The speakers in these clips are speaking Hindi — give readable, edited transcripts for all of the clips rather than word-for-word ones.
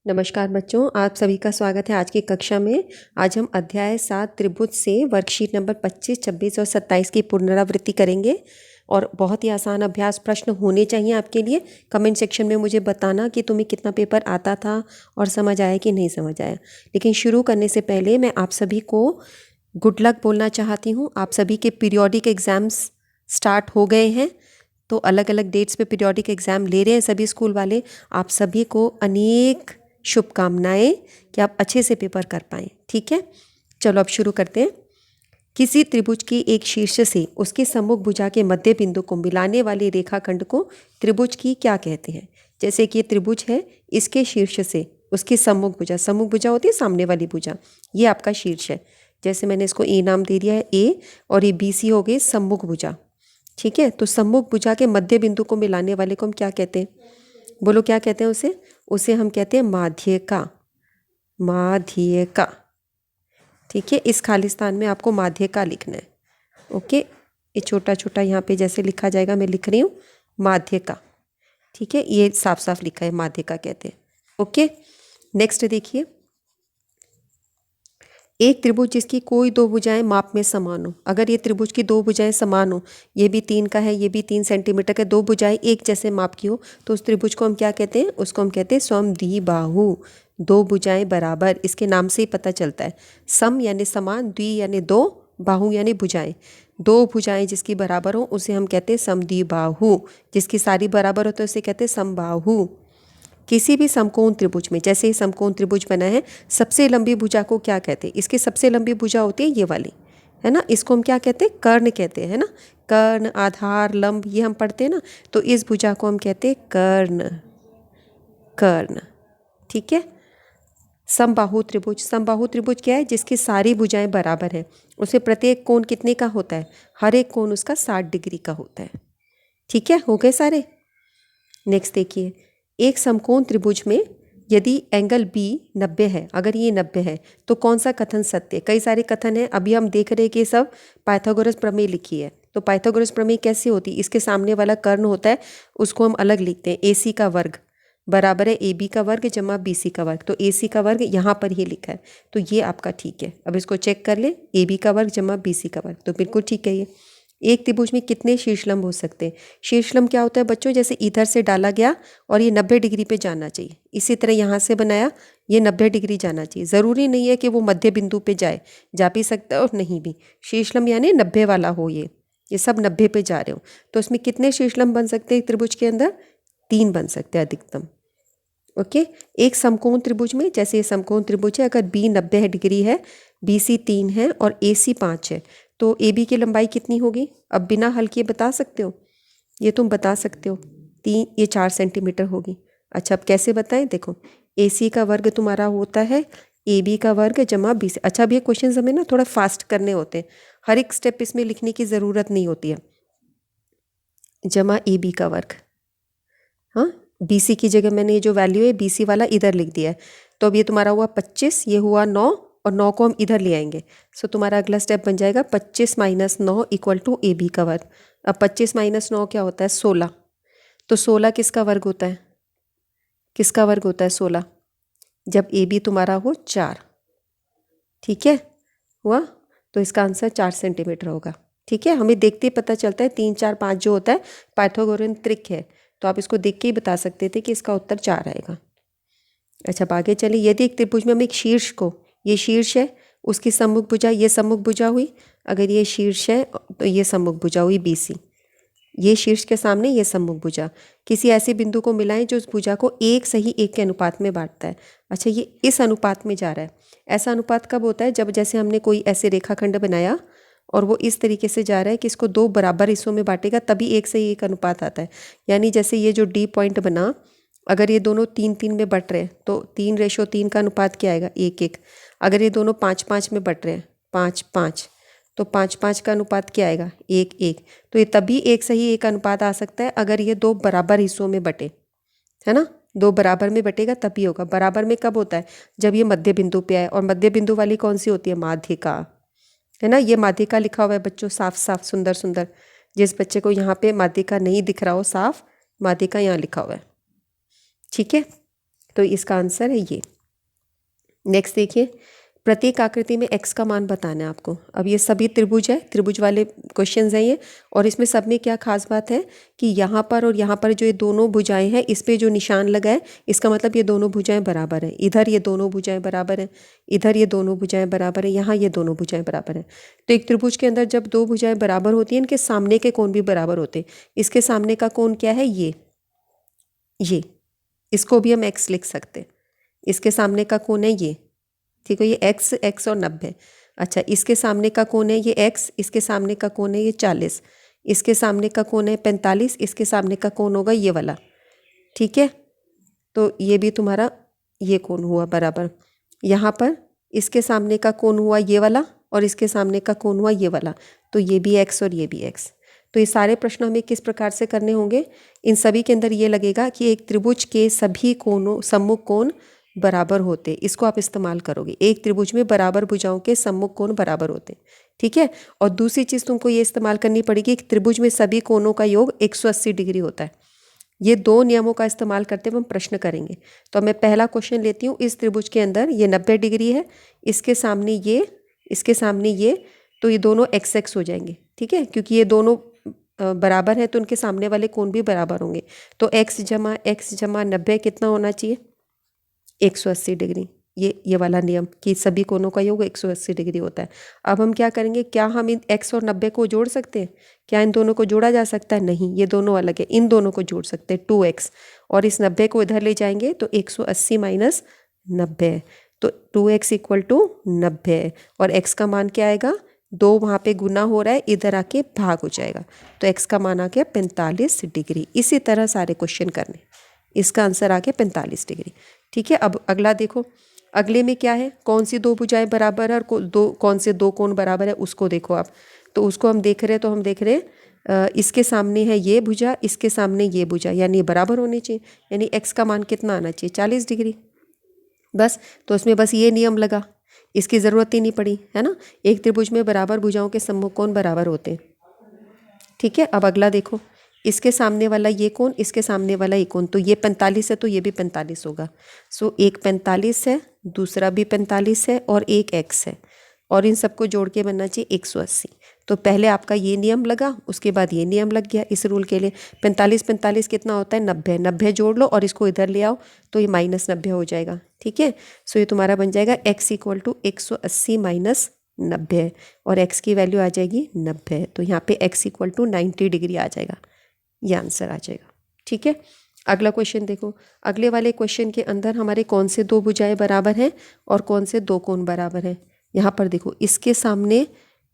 नमस्कार बच्चों, आप सभी का स्वागत है आज की कक्षा में। आज हम अध्याय 7 त्रिभुज से वर्कशीट नंबर 25, 26 और 27 की पुनरावृत्ति करेंगे और बहुत ही आसान अभ्यास प्रश्न होने चाहिए आपके लिए। कमेंट सेक्शन में मुझे बताना कि तुम्हें कितना पेपर आता था और समझ आया कि नहीं समझ आया। लेकिन शुरू करने से पहले मैं आप सभी को गुड लक बोलना चाहती हूँ। आप सभी के पीरियोडिक एग्ज़ाम्स स्टार्ट हो गए हैं, तो अलग अलग डेट्स पे पीरियोडिक एग्ज़ाम ले रहे हैं सभी स्कूल वाले। आप सभी को अनेक शुभकामनाएं कि आप अच्छे से पेपर कर पाएँ। ठीक है, चलो अब शुरू करते हैं। किसी त्रिभुज की एक शीर्ष से उसके सम्मुख भुजा के मध्य बिंदु को मिलाने वाले रेखाखंड को त्रिभुज की क्या कहते हैं। जैसे कि ये त्रिभुज है, इसके शीर्ष से उसकी सम्मुख भुजा होती है सामने वाली भुजा, ये आपका शीर्ष है। जैसे मैंने इसको ए नाम दे दिया है ए, और ये बी सी हो गई सम्मुख भुजा। ठीक है, तो सम्मुख भुजा के मध्य बिंदु को मिलाने वाले को हम क्या कहते हैं? बोलो क्या कहते हैं उसे? उसे हम कहते हैं माध्यिका। माध्यिका, ठीक है। इस खालिस्तान में आपको माध्यिका लिखना है। ओके, ये छोटा छोटा यहाँ पे जैसे लिखा जाएगा, मैं लिख रही हूँ माध्यिका। ठीक है, ये साफ साफ लिखा है, माध्यिका कहते हैं। ओके, नेक्स्ट देखिए। एक त्रिभुज जिसकी कोई दो भुजाएं माप में समान हो। अगर ये त्रिभुज की दो भुजाएं समान हो, ये भी 3 का है, ये भी 3 सेंटीमीटर का, दो भुजाएं एक जैसे माप की हो, तो उस त्रिभुज को हम क्या कहते हैं? उसको हम कहते हैं समद्विबाहु। दो भुजाएं बराबर, इसके नाम से ही पता चलता है। सम यानी समान, द्वि यानी दो, बाहु यानी भुजाएं। दो भुजाएं जिसकी बराबर हो उसे हम कहते हैं समद्विबाहु। जिसकी सारी बराबर हो तो उसे कहते हैं समबाहु। किसी भी समकोण त्रिभुज में, जैसे ये समकोण त्रिभुज बना है, सबसे लंबी भुजा को क्या कहते हैं? इसकी सबसे लंबी भुजा होती है ये वाली, है ना। इसको हम क्या कहते हैं? कर्ण कहते हैं ना। कर्ण, आधार, लंब, ये हम पढ़ते हैं ना। तो इस भुजा को हम कहते हैं कर्ण। कर्ण, ठीक है। समबाहु त्रिभुज, समबाहु त्रिभुज क्या है? जिसकी सारी भुजाएं बराबर हैं। उसे प्रत्येक कोण कितने का होता है? हर एक कोण उसका 60 डिग्री का होता है। ठीक है, हो गए सारे। नेक्स्ट देखिए, एक समकोण त्रिभुज में यदि एंगल बी 90 है, अगर ये 90 है तो कौन सा कथन सत्य है? कई सारे कथन हैं, अभी हम देख रहे हैं कि सब पाइथागोरस प्रमेय लिखी है। तो पाइथागोरस प्रमेय कैसे होती है? इसके सामने वाला कर्ण होता है, उसको हम अलग लिखते हैं। ए सी का वर्ग बराबर है ए बी का वर्ग जमा बी सी का वर्ग। तो ए सी का वर्ग यहाँ पर ही लिखा है, तो ये आपका ठीक है। अब इसको चेक कर ले, ए बी का वर्ग जमा बी सी का वर्ग, तो बिल्कुल ठीक है ये। एक त्रिभुज में कितने शीर्षलंब हो सकते हैं? शीर्षलंब क्या होता है बच्चों? जैसे इधर से डाला गया और ये 90 डिग्री पे जाना चाहिए, इसी तरह यहाँ से बनाया, ये 90 डिग्री जाना चाहिए। ज़रूरी नहीं है कि वो मध्य बिंदु पे जाए, जा भी सकता है और नहीं भी। शीर्षलंब यानी 90 वाला हो, ये सब 90 पे जा रहे हो। तो इसमें कितने शीर्षलंब बन सकते हैं त्रिभुज के अंदर? 3 बन सकते हैं अधिकतम। ओके, एक समकोण त्रिभुज में, जैसे ये समकोण त्रिभुज है, अगर बी 90 डिग्री है, बी सी 3 है और ए सी 5 है, तो ए बी की लंबाई कितनी होगी? अब बिना हल किए बता सकते हो? ये तुम बता सकते हो, 3, ये 4 सेंटीमीटर होगी। अच्छा, अब कैसे बताएं? देखो, ए सी का वर्ग तुम्हारा होता है ए बी का वर्ग जमा बी सी। अच्छा, अब ये क्वेश्चन हमें ना थोड़ा फास्ट करने होते हैं, हर एक स्टेप इसमें लिखने की ज़रूरत नहीं होती है। जमा ए बी का वर्ग, हाँ, बी सी की जगह मैंने ये जो वैल्यू है बी सी वाला इधर लिख दिया है। तो अब ये तुम्हारा हुआ 25, ये हुआ 9, और 9 को हम इधर ले आएंगे। सो तुम्हारा अगला स्टेप बन जाएगा 25 - 9 = ए बी का वर्ग। अब 25 - 9 क्या होता है? 16। तो 16 किसका वर्ग होता है? किसका वर्ग होता है 16? जब ए बी तुम्हारा हो 4। ठीक है, हुआ। तो इसका आंसर 4 सेंटीमीटर होगा। ठीक है, हमें देखते ही पता चलता है 3, 4, 5 जो होता है पाइथागोरियन त्रिक है, तो आप इसको देख के ही बता सकते थे कि इसका उत्तर 4 आएगा। अच्छा, अब आगे चलिए। यदि एक त्रिभुज में हम एक शीर्ष को, ये शीर्ष है, उसकी सम्मुख भुजा, ये सम्मुख भुजा हुई। अगर ये शीर्ष है तो ये सम्मुख भुजा हुई बी सी, ये शीर्ष के सामने ये सम्मुख भुजा, किसी ऐसे बिंदु को मिलाएं जो उस भुजा को 1 सही 1 के अनुपात में बांटता है। अच्छा, ये इस अनुपात में जा रहा है। ऐसा अनुपात कब होता है? जब जैसे हमने कोई ऐसे रेखाखंड बनाया और वो इस तरीके से जा रहा है कि इसको 2 बराबर हिस्सों में बांटेगा, तभी 1 सही 1 अनुपात आता है। यानी जैसे ये जो डी पॉइंट बना, अगर ये दोनों 3-3 में बट रहे हैं तो 3:3 का अनुपात क्या आएगा? 1:1। अगर ये दोनों 5-5 में बट रहे हैं, 5-5, तो 5-5 का अनुपात क्या आएगा? 1:1। तो ये तभी 1 सही 1 अनुपात आ सकता है अगर ये 2 बराबर हिस्सों में बटे, है ना। 2 बराबर में बटेगा तभी होगा। बराबर में कब होता है? जब ये मध्य बिंदु पे आए, और मध्य बिंदु वाली कौन सी होती है? माध्यिका, है ना। ये माध्यिका लिखा हुआ है बच्चों, साफ साफ सुंदर सुंदर। जिस बच्चे को यहाँ पे माध्यिका नहीं दिख रहा हो साफ, माध्यिका यहाँ लिखा हुआ है। ठीक है, तो इसका आंसर है ये। नेक्स्ट देखिए, प्रत्येक आकृति में x का मान बताना है आपको। अब ये सभी त्रिभुज है, त्रिभुज वाले क्वेश्चंस हैं ये, और इसमें सब में क्या खास बात है कि यहाँ पर और यहाँ पर जो ये दोनों भुजाएं हैं, इस पे जो निशान लगा है इसका मतलब ये दोनों भुजाएं बराबर हैं। इधर ये दोनों भुजाएं बराबर हैं, इधर ये दोनों भुजाएं बराबर हैं, यहाँ ये दोनों भुजाएं बराबर हैं। तो एक त्रिभुज के अंदर जब दो भुजाएं बराबर होती हैं, इनके सामने के कोण भी बराबर होते हैं। इसके सामने का कोण क्या है, ये इसको भी हम x लिख सकते हैं। इसके सामने का कोण है ये, ठीक है, ये x और 90। अच्छा, इसके सामने का कोण है ये x, इसके सामने का कोण है ये 40, इसके सामने का कोण है 45, इसके सामने का कोण होगा ये वाला, ठीक है। तो ये भी तुम्हारा ये कोण हुआ बराबर। यहाँ पर इसके सामने का कोण हुआ ये वाला और इसके सामने का कोण हुआ ये वाला, तो ये भी x और ये भी x। तो ये सारे प्रश्न हमें किस प्रकार से करने होंगे, इन सभी के अंदर ये लगेगा कि एक त्रिभुज के सभी कोणों सम्मुख कोण बराबर होते, इसको आप इस्तेमाल करोगे। एक त्रिभुज में बराबर भुजाओं के सम्मुख कोण बराबर होते, ठीक है। और दूसरी चीज़ तुमको ये इस्तेमाल करनी पड़ेगी, एक त्रिभुज में सभी कोणों का योग 180 डिग्री होता है। ये दो नियमों का इस्तेमाल करते हुए हम प्रश्न करेंगे। तो मैं पहला क्वेश्चन लेती हूँ। इस त्रिभुज के अंदर ये 90 डिग्री है, इसके सामने ये, इसके सामने ये, तो ये दोनों x हो जाएंगे, ठीक है, क्योंकि ये दोनों बराबर है तो उनके सामने वाले कोण भी बराबर होंगे। तो x जमा 90 कितना होना चाहिए, 180 डिग्री। ये वाला नियम कि सभी कोणों का योग 180 डिग्री होता है। अब हम क्या करेंगे, क्या हम इन x और 90 को जोड़ सकते हैं, क्या इन दोनों को जोड़ा जा सकता है, नहीं, ये दोनों अलग है, इन दोनों को जोड़ सकते हैं 2x, और इस 90 को इधर ले जाएंगे तो 180 माइनस 90, तो 2x इक्वल टू 90, और x का मान क्या आएगा, 2 वहाँ पे गुना हो रहा है, इधर आके भाग हो जाएगा, तो x का मान आ गया 45 डिग्री। इसी तरह सारे क्वेश्चन करने, इसका आंसर आ गया 45 डिग्री, ठीक है। अब अगला देखो, अगले में क्या है, कौन सी दो भुजाएं बराबर है और कौन से दो कोण बराबर है, उसको देखो आप। तो उसको हम देख रहे हैं, तो हम देख रहे हैं इसके सामने है ये भुजा, इसके सामने ये भुजा, यानी ये बराबर होनी चाहिए, यानी x का मान कितना आना चाहिए, 40 डिग्री, बस। तो उसमें बस ये नियम लगा, इसकी ज़रूरत ही नहीं पड़ी, है ना। एक त्रिभुज में बराबर भुजाओं के सम्मुख कोण बराबर होते हैं, ठीक है। अब अगला देखो, इसके सामने वाला ये कोण, इसके सामने वाला ये कोण, तो ये 45 है तो ये भी 45 होगा। सो एक 45 है, दूसरा भी 45 है और एक x है, और इन सबको जोड़ के बनना चाहिए 180। तो पहले आपका ये नियम लगा, उसके बाद ये नियम लग गया इस रूल के लिए। 45 कितना होता है, 90 जोड़ लो और इसको इधर ले आओ तो ये माइनस 90 हो जाएगा, ठीक है। सो ये तुम्हारा बन जाएगा x इक्वल टू 180 माइनस 90, और x की वैल्यू आ जाएगी 90, तो यहाँ पे x इक्वल टू 90 डिग्री आ जाएगा, ये आंसर आ जाएगा, ठीक है। अगला क्वेश्चन देखो, अगले वाले क्वेश्चन के अंदर हमारे कौन से दो भुजाएं बराबर हैं और कौन से दो कोण बराबर हैं। यहाँ पर देखो, इसके सामने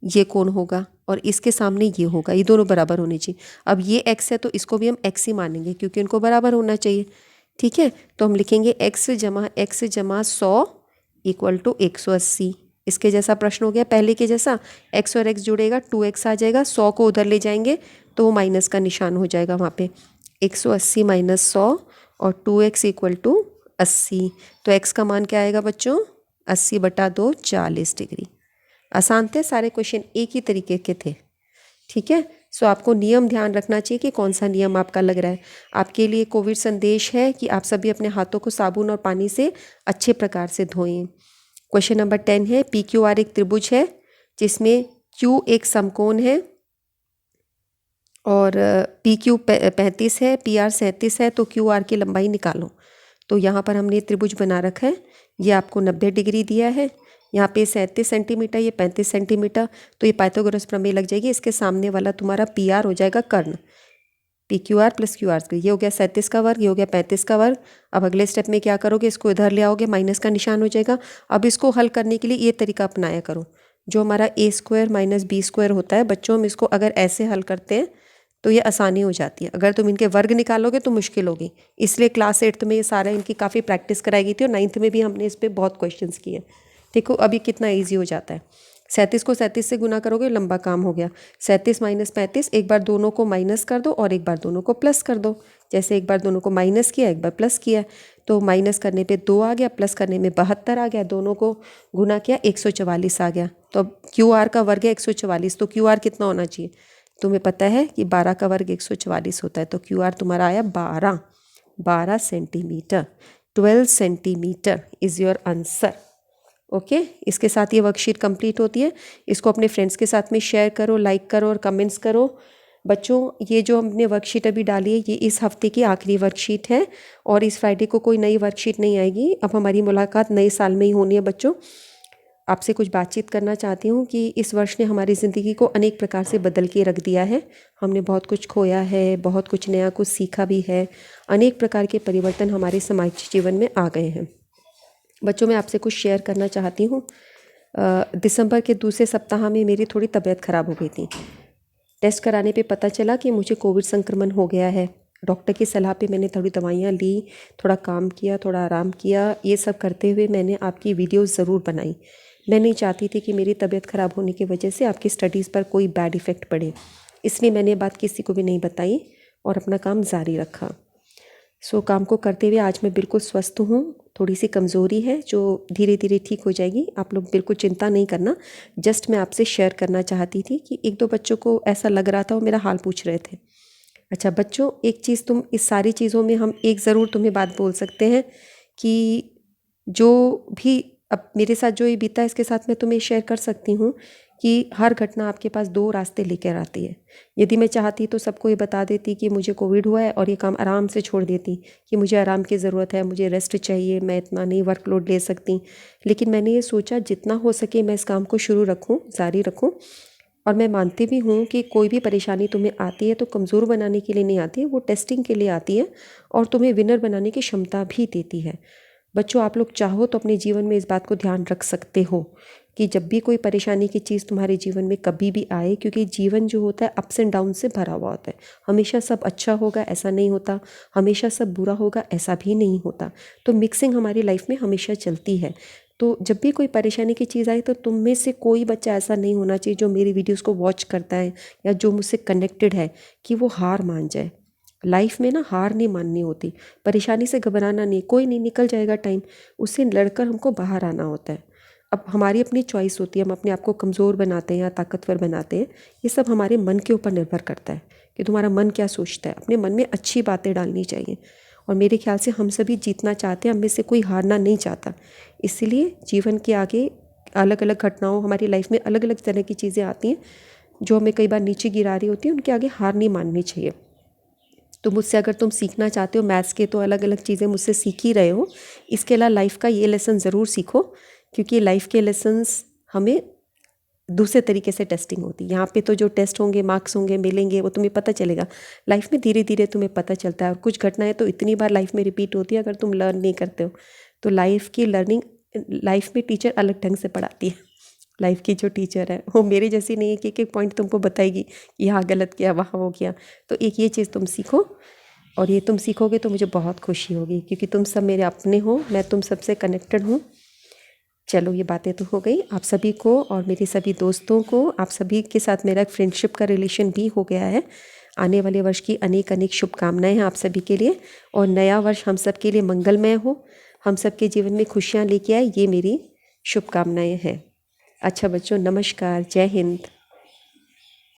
ये कोण होगा और इसके सामने ये होगा, ये दोनों बराबर होने चाहिए। अब ये x है तो इसको भी हम x ही मानेंगे क्योंकि इनको बराबर होना चाहिए, ठीक है। तो हम लिखेंगे x जमा 100 इक्वल टू 180। इसके जैसा प्रश्न हो गया पहले के जैसा, x और x जुड़ेगा 2x आ जाएगा, 100 को उधर ले जाएंगे तो वो माइनस का निशान हो जाएगा वहाँ पे, 180 माइनस 100 और 2x इक्वल टू 80। तो x का मान क्या आएगा बच्चों, 80/2 40 डिग्री। आसान थे सारे क्वेश्चन, एक ही तरीके के थे, ठीक है। सो आपको नियम ध्यान रखना चाहिए कि कौन सा नियम आपका लग रहा है। आपके लिए कोविड संदेश है कि आप सभी अपने हाथों को साबुन और पानी से अच्छे प्रकार से धोएं। क्वेश्चन नंबर 10 है, PQR एक त्रिभुज है जिसमें Q एक समकोण है और PQ 35 है, PR 37 है, तो QR की लंबाई निकालो। तो यहाँ पर हमने त्रिभुज बना रखा है, ये आपको 90 डिग्री दिया है, यहाँ पे 37 सेंटीमीटर, ये 35 सेंटीमीटर, तो ये पाइथागोरस प्रमेय लग जाएगी। इसके सामने वाला तुम्हारा PR हो जाएगा कर्ण, PQR प्लस QR, ये हो गया 37 का वर्ग, ये हो गया 35 का वर्ग। अब अगले स्टेप में क्या करोगे, इसको इधर ले आओगे, माइनस का निशान हो जाएगा। अब इसको हल करने के लिए ये तरीका अपनाया करो, जो हमारा a² माइनस b² होता है बच्चों, हम इसको अगर ऐसे हल करते हैं तो ये आसानी हो जाती है। अगर तुम इनके वर्ग निकालोगे तो मुश्किल होगी, इसलिए क्लास 8th में ये सारा इनकी काफ़ी प्रैक्टिस कराई गई थी और 9th में भी हमने इस पर बहुत क्वेश्चंस किए। देखो अभी कितना ईजी हो जाता है, 37 को 37 से गुना करोगे, लंबा काम हो गया। 37 माइनस 35, एक बार दोनों को माइनस कर दो और एक बार दोनों को प्लस कर दो। जैसे एक बार दोनों को माइनस किया, एक बार प्लस किया, तो माइनस करने पे 2 आ गया, प्लस करने में 72 आ गया, दोनों को गुना किया 144 आ गया। तो अब QR का वर्ग है 144, तो QR कितना होना चाहिए, तुम्हें पता है कि 12 का वर्ग 144 होता है, तो QR तुम्हारा आया 12 centimetre. 12 centimetre is your answer. Okay, इसके साथ ये वर्कशीट कंप्लीट होती है। इसको अपने फ्रेंड्स के साथ में शेयर करो, लाइक करो और कमेंट्स करो। बच्चों, ये जो हमने वर्कशीट अभी डाली है ये इस हफ्ते की आखिरी वर्कशीट है और इस फ्राइडे को कोई नई वर्कशीट नहीं आएगी। अब हमारी मुलाकात नए साल में ही होनी है। बच्चों, आपसे कुछ बातचीत करना चाहती हूँ कि इस वर्ष ने हमारी ज़िंदगी को अनेक प्रकार से बदल के रख दिया है। हमने बहुत कुछ खोया है, बहुत कुछ नया कुछ सीखा भी है। अनेक प्रकार के परिवर्तन हमारे समाज जीवन में आ गए हैं। बच्चों, मैं आपसे कुछ शेयर करना चाहती हूँ। दिसंबर के दूसरे सप्ताह में मेरी थोड़ी तबीयत ख़राब हो गई थी। टेस्ट कराने पे पता चला कि मुझे कोविड संक्रमण हो गया है। डॉक्टर की सलाह पे मैंने थोड़ी दवाइयाँ ली, थोड़ा काम किया, थोड़ा आराम किया। ये सब करते हुए मैंने आपकी वीडियोस ज़रूर बनाई। मैं नहीं चाहती थी कि मेरी तबीयत ख़राब होने की वजह से आपकी स्टडीज़ पर कोई बैड इफ़ेक्ट पड़े, इसलिए मैंने बात किसी को भी नहीं बताई और अपना काम जारी रखा। काम को करते हुए आज मैं बिल्कुल स्वस्थ हूँ। थोड़ी सी कमज़ोरी है जो धीरे धीरे ठीक हो जाएगी। आप लोग बिल्कुल चिंता नहीं करना। जस्ट मैं आपसे शेयर करना चाहती थी कि एक दो बच्चों को ऐसा लग रहा था, वो मेरा हाल पूछ रहे थे। अच्छा बच्चों, एक चीज़ तुम इस सारी चीज़ों में हम एक ज़रूर तुम्हें बात बोल सकते हैं कि जो भी अब मेरे साथ जो ये बीता है इसके साथ मैं तुम्हें शेयर कर सकती हूँ कि हर घटना आपके पास दो रास्ते लेकर आती है। यदि मैं चाहती तो सबको ये बता देती कि मुझे कोविड हुआ है और ये काम आराम से छोड़ देती कि मुझे आराम की ज़रूरत है, मुझे रेस्ट चाहिए, मैं इतना नहीं वर्कलोड ले सकती। लेकिन मैंने ये सोचा जितना हो सके मैं इस काम को शुरू रखूँ, जारी रखूँ। और मैं मानती भी हूँ कि कोई भी परेशानी तुम्हें आती है तो कमज़ोर बनाने के लिए नहीं आती है, वो टेस्टिंग के लिए आती है और तुम्हें विनर बनाने की क्षमता भी देती है। बच्चों, आप लोग चाहो तो अपने जीवन में इस बात को ध्यान रख सकते हो कि जब भी कोई परेशानी की चीज़ तुम्हारे जीवन में कभी भी आए, क्योंकि जीवन जो होता है अप्स एंड डाउन से भरा हुआ होता है। हमेशा सब अच्छा होगा ऐसा नहीं होता, हमेशा सब बुरा होगा ऐसा भी नहीं होता। तो मिक्सिंग हमारी लाइफ में हमेशा चलती है। तो जब भी कोई परेशानी की चीज़ आए तो तुम में से कोई बच्चा ऐसा नहीं होना चाहिए जो मेरी वीडियोज़ को वॉच करता है या जो मुझसे कनेक्टेड है कि वो हार मान जाए। लाइफ में ना हार नहीं माननी होती, परेशानी से घबराना नहीं, कोई नहीं, निकल जाएगा टाइम, उससे लड़कर हमको बाहर आना होता है। अब हमारी अपनी चॉइस होती है, हम अपने आप को कमज़ोर बनाते हैं या ताकतवर बनाते हैं। ये सब हमारे मन के ऊपर निर्भर करता है कि तुम्हारा मन क्या सोचता है। अपने मन में अच्छी बातें डालनी चाहिए और मेरे ख्याल से हम सभी जीतना चाहते हैं, हम में से कोई हारना नहीं चाहता। इसलिए जीवन के आगे अलग अलग घटनाओं, हमारी लाइफ में अलग अलग तरह की चीज़ें आती हैं जो हमें कई बार नीचे गिरा रही होती हैं, उनके आगे हार नहीं माननी चाहिए। तो मुझसे अगर तुम सीखना चाहते हो मैथ्स के तो अलग अलग चीज़ें मुझसे सीख ही रहे हो, इसके अलावा लाइफ का ये लेसन ज़रूर सीखो, क्योंकि लाइफ के लेसन्स हमें दूसरे तरीके से टेस्टिंग होती है। यहाँ पे तो जो टेस्ट होंगे, मार्क्स होंगे, मिलेंगे, वो तुम्हें पता चलेगा। लाइफ में धीरे धीरे तुम्हें पता चलता है और कुछ घटनाएं तो इतनी बार लाइफ में रिपीट होती है अगर तुम लर्न नहीं करते हो। तो लाइफ की लर्निंग, लाइफ में टीचर अलग ढंग से पढ़ाती है। लाइफ की जो टीचर है वो मेरे जैसी नहीं है कि एक एक पॉइंट तुमको बताएगी कि यहाँ गलत किया, वहाँ वो किया। तो एक ये चीज़ तुम सीखो और ये तुम सीखोगे तो मुझे बहुत खुशी होगी, क्योंकि तुम सब मेरे अपने हो, मैं तुम सबसे कनेक्टेड हूँ। चलो, ये बातें तो हो गई। आप सभी को और मेरे सभी दोस्तों को, आप सभी के साथ मेरा एक फ्रेंडशिप का रिलेशन भी हो गया है। आने वाले वर्ष की अनेक अनेक शुभकामनाएं हैं आप सभी के लिए और नया वर्ष हम सब के लिए मंगलमय हो, हम सब के जीवन में खुशियाँ लेके आए, ये मेरी शुभकामनाएं हैं। अच्छा बच्चों, नमस्कार, जय हिंद।